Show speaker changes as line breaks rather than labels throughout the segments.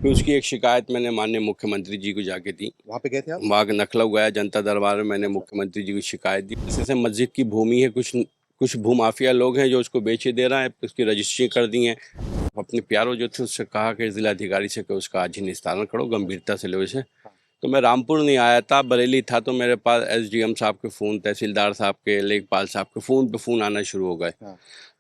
फिर उसकी एक शिकायत मैंने माननीय मुख्यमंत्री जी को जाके दी।
वहाँ पे गए थे आप?
वहाँ लखनऊ गया, जनता दरबार में मैंने मुख्यमंत्री जी को शिकायत दी। जैसे मस्जिद की भूमि है, कुछ भूमाफिया लोग हैं जो उसको बेचे दे रहा है, उसकी रजिस्ट्री कर दी है। अपने प्यारो जो थे उससे कहा कि जिलाधिकारी से कि उसका आज ही निस्तारण करो, गंभीरता से लो इसे। तो मैं रामपुर नहीं आया था, बरेली था, तो मेरे पास एसडीएम साहब के फ़ोन, तहसीलदार साहब के, लेखपाल साहब के फ़ोन पे फ़ोन आना शुरू हो गए।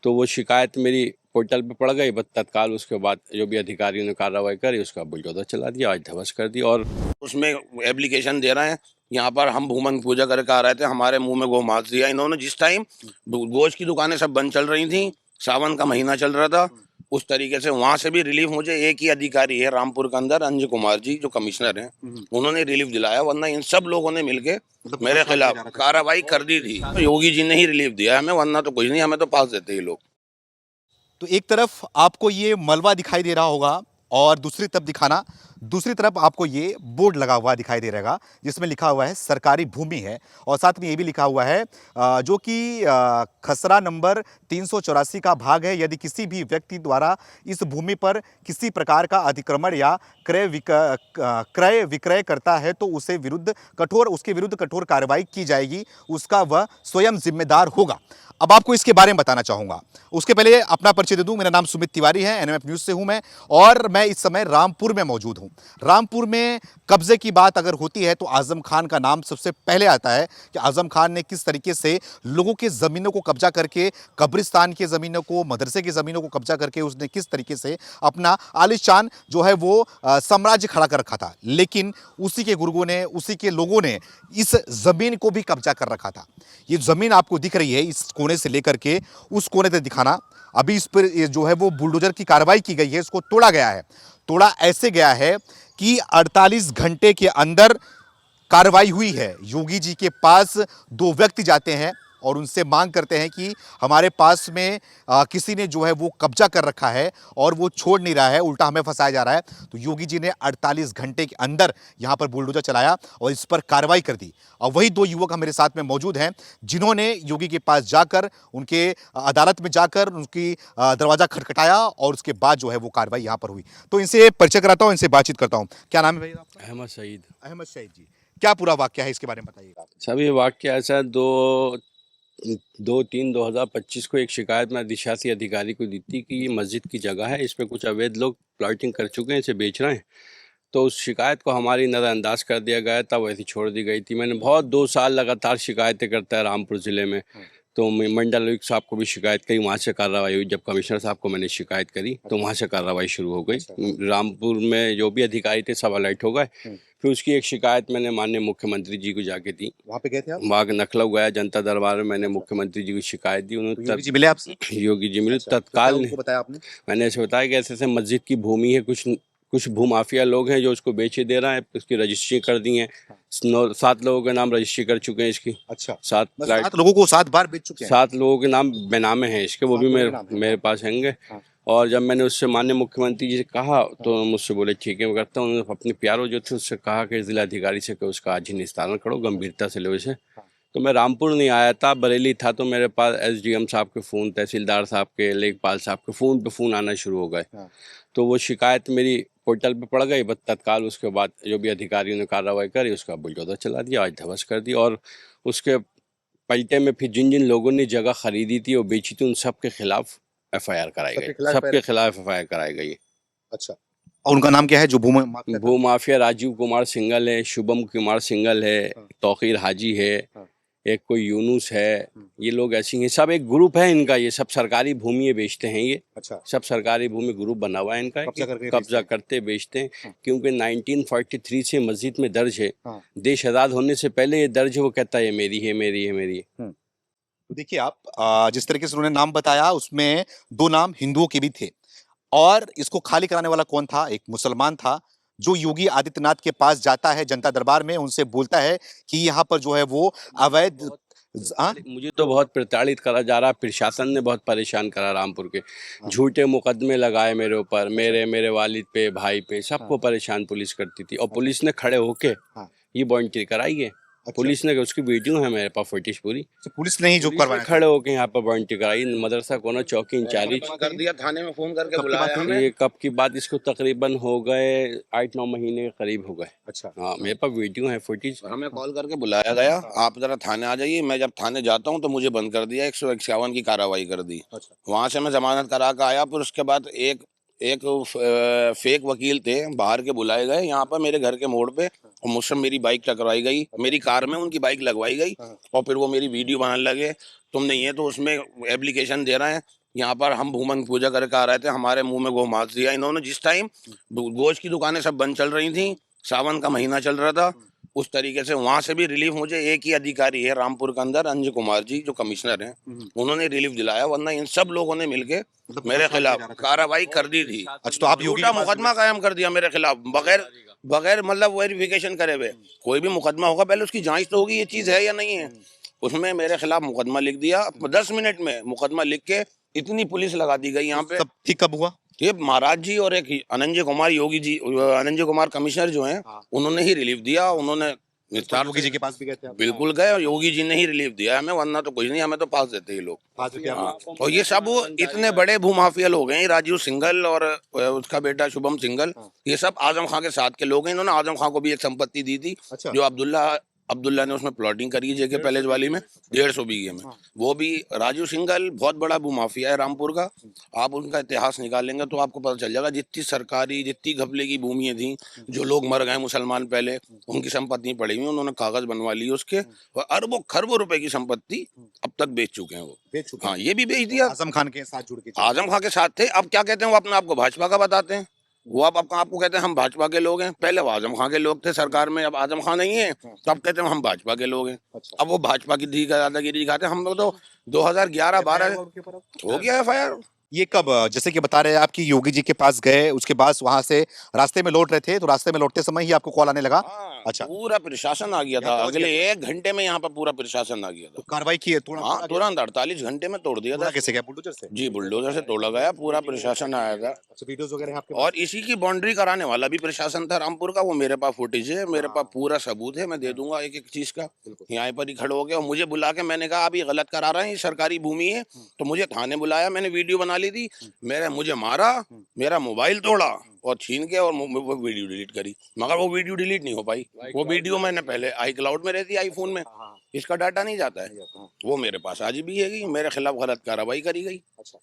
तो वो शिकायत मेरी पोर्टल पे पड़ गई, बस तत्काल उसके बाद जो भी अधिकारियों ने कार्रवाई करी उसका बुलडोजर चला दिया, आज ध्वस्त कर दिया। और
उसमें एप्लीकेशन दे रहे हैं, यहाँ पर हम भूमन पूजा करके आ रहे थे, हमारे मुंह में गो मांस दिया इन्होंने। जिस टाइम गोश्त की दुकानें सब बंद चल रही थी, सावन का महीना चल रहा था, उस तरीके से वहां से भी रिलीफ मुझे एक ही अधिकारी है रामपुर के अंदर, अंजय कुमार जी जो कमिश्नर हैं, उन्होंने रिलीफ दिलाया, वरना इन सब लोगों ने मिलके मेरे खिलाफ कार्रवाई कर दी थी। योगी जी ने ही रिलीफ दिया हमें, वरना तो कुछ नहीं, हमें तो पास देते ही लोग।
तो एक तरफ आपको ये मलबा दिखाई दे रहा होगा और दूसरी तरफ आपको ये बोर्ड लगा हुआ दिखाई दे रहेगा जिसमें लिखा हुआ है सरकारी भूमि है, और साथ में ये भी लिखा हुआ है जो कि खसरा नंबर 384 का भाग है। यदि किसी भी व्यक्ति द्वारा इस भूमि पर किसी प्रकार का अतिक्रमण या क्रय विक्रय करता है तो उसके विरुद्ध कठोर कार्रवाई की जाएगी, उसका वह स्वयं जिम्मेदार होगा। अब आपको इसके बारे में बताना चाहूंगा, उसके पहले अपना परिचय दे दूं। मेरा नाम सुमित तिवारी है, एनएमएफ न्यूज से हूं मैं, और मैं इस समय रामपुर में मौजूद हूं। रामपुर में कब्जे की बात अगर होती है तो आजम खान का नाम सबसे पहले आता है कि आजम खान ने किस तरीके से लोगों के जमीनों को कब्जा करके, कब्रिस्तान की जमीनों को, मदरसे की जमीनों को कब्जा करके उसने किस तरीके से अपना आलिशान जो है वो साम्राज्य खड़ा कर रखा था। लेकिन उसी के गुर्गों ने, उसी के लोगों ने इस जमीन को भी कब्जा कर रखा था। ये जमीन आपको दिख रही है, इस कोने से लेकर के उस कोने तक दिखाना। अभी इस पर जो है वो बुलडोजर की कार्रवाई की गई है, इसको तोड़ा गया है। तोड़ा ऐसे गया है कि 48 घंटे के अंदर कार्रवाई हुई है। योगी जी के पास दो व्यक्ति जाते हैं और उनसे मांग करते हैं कि हमारे पास में किसी ने जो है वो कब्जा कर रखा है और वो छोड़ नहीं रहा है, उल्टा हमें फंसाया जा रहा है। तो योगी जी ने 48 घंटे के अंदर यहां पर बुलडोजर चलाया और इस पर कार्रवाई कर दी। और वही दो युवक मेरे साथ में मौजूद हैं जिन्होंने योगी के पास जाकर, उनके अदालत में जाकर उनकी दरवाजा खटखटाया और उसके बाद जो है वो कार्रवाई यहां पर हुई। तो इनसे परिचय कराता हूं, इनसे बातचीत करता हूं। क्या नाम है भैया आपका?
अहमद सईद।
अहमद सईद जी, क्या पूरा वाक्य है, इसके बारे में बताइएगा।
सभी वाक्य ऐसा 2/3/2025 को एक शिकायत मैं अधिशासी अधिकारी को दी थी कि ये मस्जिद की जगह है, इस पे कुछ अवैध लोग प्लॉटिंग कर चुके हैं, इसे बेच रहे हैं। तो उस शिकायत को हमारी नज़रअंदाज कर दिया गया था, वैसे छोड़ दी गई थी। मैंने बहुत 2 साल लगातार शिकायतें करता है रामपुर ज़िले में। तो मंडल आयुक्त साहब को भी शिकायत करी, वहाँ से कार्रवाई हुई। जब कमिश्नर साहब को मैंने शिकायत करी तो वहाँ से कार्रवाई शुरू हो गई। रामपुर में जो भी अधिकारी थे सब अलर्ट हो गए। फिर उसकी एक शिकायत मैंने माननीय मुख्यमंत्री जी को जाके दी।
वहाँ पे गए थे आप?
वहाँ लखनऊ गया, जनता दरबार में मैंने मुख्यमंत्री जी को शिकायत दी। उन्होंने
योगी जी मिले आपसे?
योगी जी मिले
अच्छा, तो क्या
तत्काल।
उनको बताया आपने?
मैंने ऐसे बताया कि ऐसे ऐसे मस्जिद की भूमि है, कुछ भूमाफिया लोग हैं जो उसको बेचे दे रहा है, उसकी रजिस्ट्री कर दी है। 7 लोगों के नाम रजिस्ट्री कर चुके हैं इसकी।
अच्छा,
7
लोगों को 7 बार बेच चुके हैं?
7 लोगों के नाम बेनामे हैं इसके, वो भी
नाम है।
मेरे पास होंगे। और जब मैंने उससे माननीय मुख्यमंत्री जी से कहा तो मुझसे बोले ठीक है मैं करता हूँ। उन्होंने अपने प्यारो जो थे उससे कहा कि जिलाधिकारी से कि उसका आज ही निस्तारण करो, गंभीरता से लो इसे। तो मैं रामपुर नहीं आया था, बरेली था, तो मेरे पास एसडीएम साहब के फ़ोन, तहसीलदार साहब के, लेखपाल साहब के फ़ोन पे फ़ोन आना शुरू हो गए। तो वो शिकायत मेरी पोर्टल पे पड़ गई, बस तत्काल उसके बाद जो भी अधिकारियों ने कार्रवाई करी उसका बुलडोजर चला दिया, आज ध्वस्त कर दिया। और उसके पलटे में फिर जिन जिन लोगों ने जगह खरीदी थी और बेची थी उन सब के खिलाफ एफआईआर कराई गई, सबके खिलाफ एफआईआर कराई गई।
अच्छा, और उनका नाम क्या है जो
भूमाफिया? राजीव कुमार सिंघल है, शुभम कुमार सिंघल है, तौकीर हाजी है, एक कोई यूनुस है। ये लोग ऐसी हैं, सब एक ग्रुप है इनका। ये सब सरकारी भूमि बेचते हैं ये।
अच्छा,
सब सरकारी भूमि ग्रुप बना हुआ है इनका, कब्जा करते बेचते हैं। क्योंकि 1943 से मस्जिद में दर्ज है। देश आज़ाद होने से पहले ये दर्ज है, वो कहता है ये मेरी है, मेरी है, मेरी है।
तो देखिए आप, जिस तरीके से उन्होंने नाम बताया उसमें 2 नाम हिंदुओं के भी थे, और इसको खाली कराने वाला कौन था? एक मुसलमान था जो योगी आदित्यनाथ के पास जाता है जनता दरबार में, उनसे बोलता है कि यहाँ पर जो है वो अवैध।
मुझे तो बहुत प्रताड़ित करा जा रहा, प्रशासन ने बहुत परेशान करा रामपुर के। झूठे मुकदमे लगाए मेरे ऊपर, मेरे वालिद पे, भाई पे, सबको परेशान पुलिस करती थी। और पुलिस ने खड़े होके ये बॉन्ट्री कराई है। पुलिस ने उसकी वीडियो है मेरे पास फुटेज पूरी।
तो पुलिस ने ही जो
पुलिस ने
करवाया था।
खड़े होके यहाँ पर वारंटी कराई, मदरसा कोनो चौकी इंचार्ज।
कर दिया, थाने में फोन करके
कब की
बुलाया
बात है
हमें।
ये कब की बात, इसको तकरीबन हो गए 8-9 महीने के करीब हो गए।
अच्छा।
हाँ, मेरे पास वीडियो है फुटेज।
हमें कॉल करके बुलाया गया, आप जरा थाने आ जाइए। मैं जब थाने जाता हूँ तो मुझे बंद कर दिया, 151 की कार्रवाई कर दी।
अच्छा।
वहां से मैं जमानत करा के आया, फिर उसके बाद एक एक फेक वकील थे बाहर के बुलाए गए यहाँ पर मेरे घर के मोड़ पे, और मुझसे मेरी बाइक टकराई गई, मेरी कार में उनकी बाइक लगवाई गई, और फिर वो मेरी वीडियो बनाने लगे। तुम नहीं है तो उसमें एप्लीकेशन दे रहे हैं, यहाँ पर हम भूमन पूजा करके आ रहे थे, हमारे मुंह में गौ मांस दिया इन्होंने। जिस टाइम गोश्त की दुकानें सब बंद चल रही थी, सावन का महीना चल रहा था, उस तरीके से वहां से भी रिलीफ मुझे एक ही अधिकारी है रामपुर के अंदर, अंजय कुमार जी जो कमिश्नर हैं, उन्होंने रिलीफ दिलाया, वरना इन सब लोगों ने मिलके मेरे खिलाफ कार्रवाई कर दी थी।
अच्छा, तो आप योगी
झूठा
के पास
मुकदमा कायम कर दिया मेरे खिलाफ, बगैर बगैर मतलब वेरिफिकेशन करे हुए। कोई भी मुकदमा होगा पहले उसकी जांच तो होगी, ये चीज है या नहीं है। उसमें मेरे खिलाफ मुकदमा लिख दिया, 10 मिनट में मुकदमा लिख के इतनी पुलिस लगा दी गई यहाँ पे।
सब ठीक कब हुआ?
ये महाराज जी और एक अनंजय कुमार योगी जी, अनंजय कुमार कमिश्नर जो हैं, उन्होंने ही रिलीफ दिया। उन्होंने विस्तार
योगी जी के पास भी गए थे आप?
बिल्कुल गए, और योगी जी ने ही रिलीफ दिया हमें, वरना तो कुछ नहीं, हमें तो पास देते ये लोग।
पास देते आप?
हाँ। और ये सब इतने बड़े भूमाफिया लोग हैं, राजीव सिंघल और उसका बेटा शुभम सिंघल, ये सब आजम खां के साथ के लोग हैं। इन्होंने आजम खां को भी एक संपत्ति दी थी,
अच्छा।
जो अब्दुल्ला ने उसमें प्लॉटिंग करी है जेके पैलेस वाली में 150 बीघे में। वो भी राजू सिंघल बहुत बड़ा भूमाफिया है रामपुर का। आप उनका इतिहास निकालेंगे तो आपको पता चल जाएगा, जितनी सरकारी जितनी घपले की भूमियां थी, जो लोग मर गए मुसलमान पहले, उनकी संपत्ति पड़ी हुई, उन्होंने कागज बनवा लिए उसके, और अरबों खरबों रुपए की संपत्ति अब तक बेच चुके हैं वो।
बेच चुके हैं।
हाँ, ये भी बेच दिया।
आजम खान के साथ जुड़ के
आजम खां के साथ थे, अब क्या कहते हैं वो अपने आप को भाजपा का बताते हैं। वो अब आपको कहते हैं हम भाजपा के लोग हैं, पहले वो आजम खां के लोग थे सरकार में, अब आजम खां नहीं है तो अब कहते हैं हम भाजपा के लोग हैं। अब वो भाजपा की दादागिरी दिखाते हैं। हम लोग तो 2011-12 हो गया FIR।
ये कब, जैसे कि बता रहे हैं आप कि योगी जी के पास गए, उसके बाद वहां से रास्ते में लौट रहे थे, तो रास्ते में लौटते समय ही आपको कॉल आने लगा? अच्छा।
पूरा प्रशासन आ गया था,
यहाँ पहुंच
अगले
गया
1 घंटे में यहाँ पर पूरा प्रशासन आ गया
तो
था।
कार्रवाई की है
हाँ, तुरंत 48 घंटे में तोड़ दिया था।
कैसे गया? बुलडोजर से?
जी, बुलडोजर से तोड़ा गया, पूरा प्रशासन आया था।
अच्छा, वीडियोस वगैरह हैं आपके
और इसी की बाउंड्री कराने वाला भी प्रशासन था रामपुर का, वो मेरे पास फुटेज है, मेरे पास पूरा सबूत है, मैं दे दूंगा एक एक चीज का। यहाँ पर ही खड़े हो गए और मुझे बुला के मैंने कहा आप ये गलत करा रहे हैं, ये सरकारी भूमि है, तो मुझे थाने बुलाया, मैंने वीडियो बना ली थी, मुझे मारा, मेरा मोबाइल तोड़ा और छीन के, और वो वीडियो डिलीट करी, मगर वो वीडियो डिलीट नहीं हो पाई। वो वीडियो मैंने पहले iCloud में रहती है, आईफोन में, इसका डाटा नहीं जाता है, वो मेरे पास आज भी है, मेरे खिलाफ गलत कार्रवाई करी गई।
अच्छा,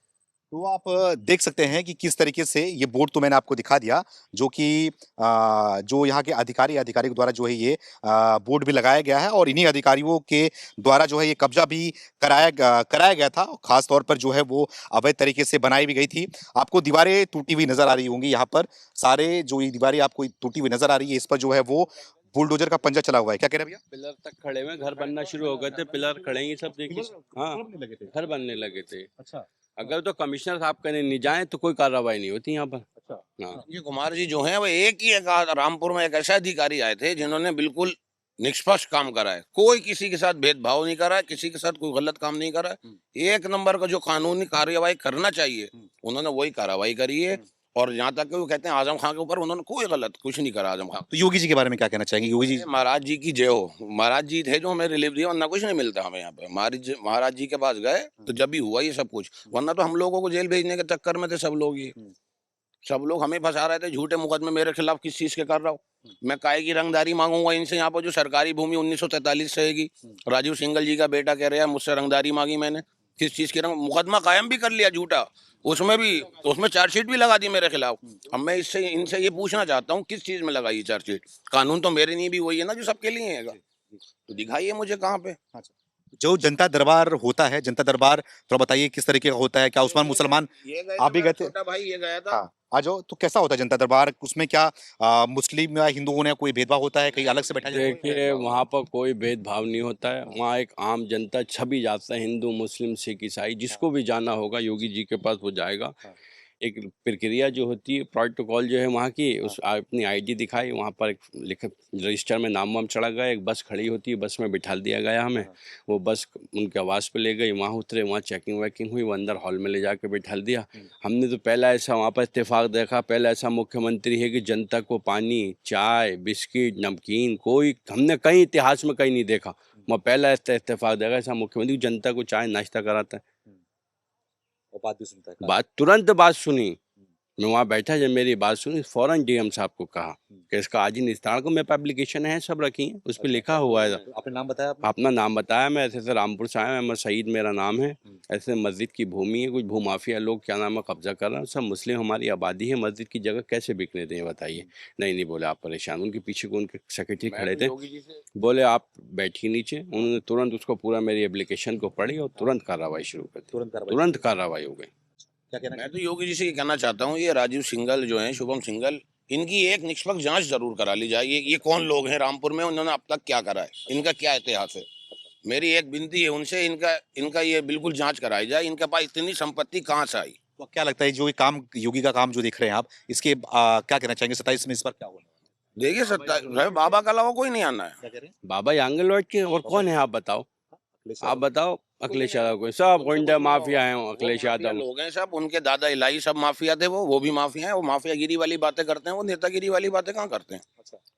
तो आप देख सकते हैं कि किस तरीके से ये बोर्ड तो मैंने आपको दिखा दिया, जो कि जो यहाँ के अधिकारी के द्वारा जो है ये बोर्ड भी लगाया गया है, और इन्हीं अधिकारियों के द्वारा जो है ये कब्जा भी कराया गया था। खास तौर पर जो है वो अवैध तरीके से बनाई भी गई थी। आपको दीवारें टूटी हुई नजर आ रही होंगी, यहाँ पर सारे जो ये दीवारें आपको टूटी हुई नजर आ रही है, इस पर जो है वो बुलडोजर का पंजा चला हुआ है। क्या कह रहे हैं भैया?
पिलर तक खड़े हुए, घर बनना शुरू हो गए थे, पिलर खड़े ही सब देखिए। हाँ, घर बनने लगे थे।
अच्छा।
अगर तो कमिश्नर साहब कहने नहीं जाए तो कोई कार्रवाई नहीं होती यहाँ पर।
अच्छा।
हाँ,
ये कुमार जी जो हैं वो एक रामपुर में एक ऐसे अधिकारी आए थे जिन्होंने बिल्कुल निष्पक्ष काम करा है, कोई किसी के साथ भेदभाव नहीं करा है, किसी के साथ कोई गलत काम नहीं करा है। एक नंबर का जो कानूनी कार्यवाही करना चाहिए उन्होंने वही कार्रवाई करी है। और यहाँ तक कि वो कहते हैं आजम खां के ऊपर उन्होंने कोई गलत कुछ नहीं करा आजम खां।
तो योगी जी के बारे में क्या कहना चाहेंगे? योगी जी
महाराज जी की जय हो, महाराज जी थे जो हमें रिलीफ दिया, वरना कुछ नहीं मिलता हमें यहाँ पे। महाराज जी के पास गए तो जब भी हुआ ये सब कुछ, वरना तो हम लोगों को जेल भेजने के चक्कर में थे सब लोग। ये सब लोग हमें फंसा रहे थे, झूठे मुकदमे मेरे खिलाफ किस चीज के कर रहा हूँ मैं, काहे की रंगदारी मांगूंगा इनसे। यहाँ पर जो सरकारी भूमि 1943 से हैगी, राजीव सिंघल जी का बेटा कह रहे हैं मुझसे रंगदारी मांगी मैंने, किस चीज की मुकदमा कायम भी कर लिया झूठा, उसमें चार्जशीट भी लगा दी मेरे खिलाफ। अब मैं इनसे ये पूछना चाहता हूँ किस चीज में लगाई चार्जशीट? कानून तो मेरे लिए भी वही है ना जो सबके लिए है, तो दिखाइए मुझे कहाँ पे।
जो जनता दरबार होता है, जनता दरबार तो बताइए किस तरीके का होता है? क्या उसमें मुसलमान आप भी गए थे?
छोटा भाई ये गया था।
हाँ, आ जाओ। तो कैसा होता है जनता दरबार? उसमें क्या मुस्लिम या हिंदुओं ने कोई भेदभाव होता है? कहीं अलग से बैठा जाता है?
देखिए वहाँ पर कोई भेदभाव नहीं होता है। वहाँ एक आम जनता छवि जाता है, हिंदू मुस्लिम सिख ईसाई जिसको भी जाना होगा योगी जी के पास वो जाएगा। एक प्रक्रिया जो होती है, प्रोटोकॉल जो है वहाँ की, उस अपनी आईडी दिखाई, वहाँ पर एक लिख रजिस्टर में नाम वाम चढ़ा गया, एक बस खड़ी होती है, बस में बिठा दिया गया हमें। वो बस उनके आवास पे ले गई, वहाँ उतरे, वहाँ चेकिंग वेकिंग हुई, वो अंदर हॉल में ले जाके बिठा दिया। हमने तो पहला ऐसा वहाँ पर इत्तेफाक देखा, पहला ऐसा मुख्यमंत्री है कि जनता को पानी, चाय, बिस्किट, नमकीन, कोई हमने कहीं इतिहास में कहीं नहीं देखा। वहाँ पहला ऐसा इत्तेफाक देखा, ऐसा मुख्यमंत्री जनता को चाय नाश्ता कराता है।
और बात भी सुनता है।
बात तुरंत बात सुनी, मैं वहाँ बैठा, जब मेरी बात सुनी फौरन डीएम साहब को कहा कि इसका आज ही निस्तारण को, मेरे पास एप्लीकेशन है सब रखी है, उस पर लिखा हुआ है।
आपने नाम बताया आपने?
अपना नाम बताया, मैं ऐसे ऐसे रामपुर से आया, अहमद सईद मेरा नाम है, ऐसे मस्जिद की भूमि है, कुछ भूमाफिया लोग क्या नाम है कब्जा कर रहे हैं, सब मुस्लिम हमारी आबादी है, मस्जिद की जगह कैसे बिकने दें बताइए। नहीं बोले आप परेशान, उनके पीछे को उनके सेक्रेटरी खड़े थे, बोले आप बैठिए नीचे। उन्होंने तुरंत उसको पूरा मेरी एप्लीकेशन को पढ़ी और तुरंत कार्रवाई शुरू कर दी, तुरंत कार्रवाई हो गई।
क्या कहना
मैं तो योगी जी से ये कहना चाहता हूँ, ये राजीव सिंघल जो हैं, शुभम सिंघल, इनकी एक निष्पक्ष जांच जरूर करा ली जाए। ये कौन लोग हैं रामपुर में, उन्होंने अब तक क्या करा है, इनका क्या इतिहास है। मेरी एक विनती है उनसे, इनका ये बिल्कुल जांच कराई जाए, इनके पास इतनी संपत्ति कहाँ से आई।
तो क्या लगता है जो ये काम योगी का काम जो देख रहे हैं आप, इसके क्या कहना चाहेंगे 27 में इस पर क्या होगा?
देखिए सत्ता बाबा के अलावा कोई नहीं आना है।
क्या कह रहे हैं?
बाबा आंगन लौट के, और कौन है आप बताओ, आप बताओ। अखिलेश यादव को सब गुंडा माफिया हैं, अखिलेश यादव
लोग हैं सब, उनके दादा इलाही सब माफिया थे, वो भी माफिया हैं। वो माफियागिरी वाली बातें करते हैं, वो नेतागिरी वाली बातें कहाँ करते हैं।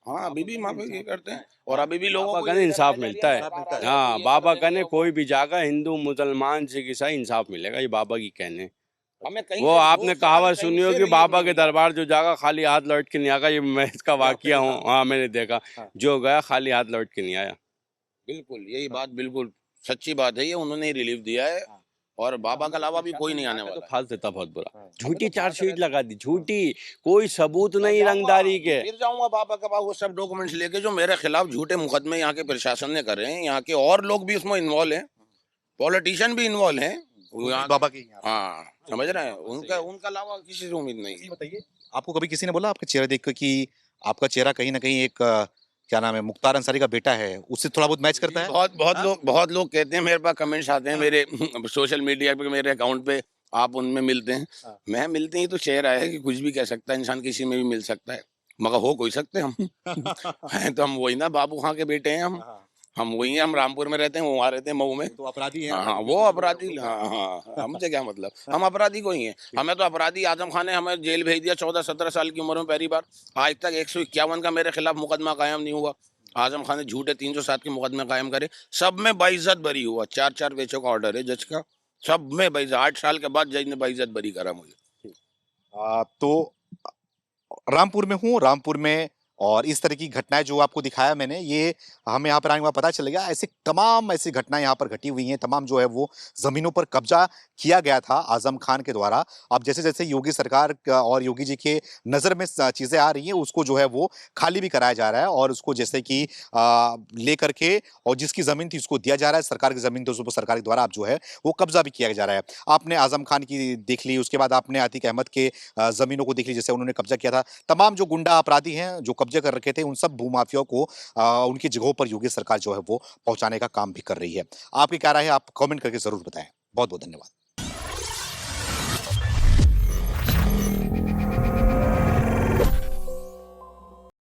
हाँ, अभी भी माफियागिरी करते हैं, और अभी भी लोगों को
इंसाफ मिलता है। हाँ, बाबा कहने कोई भी जागा, हिंदू मुसलमान सिख ईसाई, इंसाफ मिलेगा, ये बाबा की कहने।
हमें कहीं
वो आपने कहावत सुनी हो कि बाबा के दरबार जो जागा खाली हाथ लौट के नहीं आगा, ये मैं इसका वाकिया हूँ। हाँ, मैंने देखा, जो गया खाली हाथ लौट के नहीं आया।
बिल्कुल यही बात, बिल्कुल सच्ची बात है, ये उन्होंने रिलीफ दिया है, और बाबा के अलावा भी कोई नहीं आने वाला।
फाल देता बहुत बुरा, झूठी चार्जशीट लगा दी, झूठी, कोई सबूत नहीं रंगदारी के।
फिर जाऊंगा बाबा के पास वो सब डॉक्यूमेंट्स लेके जो मेरे खिलाफ झूठे मुकदमे यहाँ के प्रशासन ने करे हैं। यहाँ के और लोग भी उसमें इन्वॉल्व हैं, पॉलिटिशियन भी इन्वॉल्व हैं
बाबा की।
हाँ, समझ रहे हैं, उनका अलावा किसी से उम्मीद नहीं।
बताइए, आपको कभी किसी ने बोला आपका चेहरा देख कर कि आपका चेहरा कहीं ना कहीं एक क्या नाम है, मुख्तार अंसारी का बेटा है, उससे थोड़ा बहुत मैच करता है?
बहुत लोग कहते हैं, मेरे पास कमेंट्स आते हैं मेरे सोशल मीडिया पे, मेरे अकाउंट पे, आप उनमें मिलते हैं। मैं मिलते ही तो चेहरा है कि कुछ भी कह सकता है इंसान, किसी में भी मिल सकता है, मगर हो कोई सकते हम हैं तो हम वही ना, बाबू खां के बेटे हैं हम वही हैं। हम रामपुर में रहते हैं, वो वहाँ रहते हैं मऊ में।
तो अपराधी हैं?
हाँ, वो अपराधी, हाँ, हमसे क्या मतलब, हम अपराधी कोई हैं। हमें तो अपराधी आजम खान ने हमें जेल भेज दिया 14-17 साल की उम्र में पहली बार। आज तक 151 का मेरे खिलाफ मुकदमा कायम नहीं हुआ। आजम खान ने झूठे 307 के मुकदमे कायम करे, सब में बाइज्जत बरी हुआ। 4 बेचों का ऑर्डर है जज का, सब में बाइज्जत। 8 साल के बाद जज ने बाइज्जत बरी करा मुझे।
तो रामपुर में हूँ, रामपुर में, और इस तरह की घटनाएं जो आपको दिखाया मैंने, ये हमें यहाँ पर आने के बाद पता चल गया। ऐसे तमाम ऐसी घटनाएं यहाँ पर घटी हुई हैं, तमाम जो है वो जमीनों पर कब्जा किया गया था आजम खान के द्वारा। अब जैसे जैसे योगी सरकार और योगी जी के नज़र में चीज़ें आ रही हैं, उसको जो है वो खाली भी कराया जा रहा है, और उसको जैसे कि ले करके, और जिसकी ज़मीन थी उसको दिया जा रहा है, सरकार की ज़मीन थी उसको सरकार के द्वारा अब जो है वो कब्जा भी किया जा रहा है। आपने आजम खान की देख ली, उसके बाद आपने आतिक अहमद के ज़मीनों को देख ली, जैसे उन्होंने कब्जा किया था। तमाम जो गुंडा अपराधी हैं जो कब्जे कर रखे थे, उन सब भूमाफियाओं को उनकी जगहों पर योगी सरकार जो है वो पहुंचाने का काम भी कर रही है। आपकी क्या राय है, आप कमेंट करके जरूर बताएं। बहुत बहुत धन्यवाद।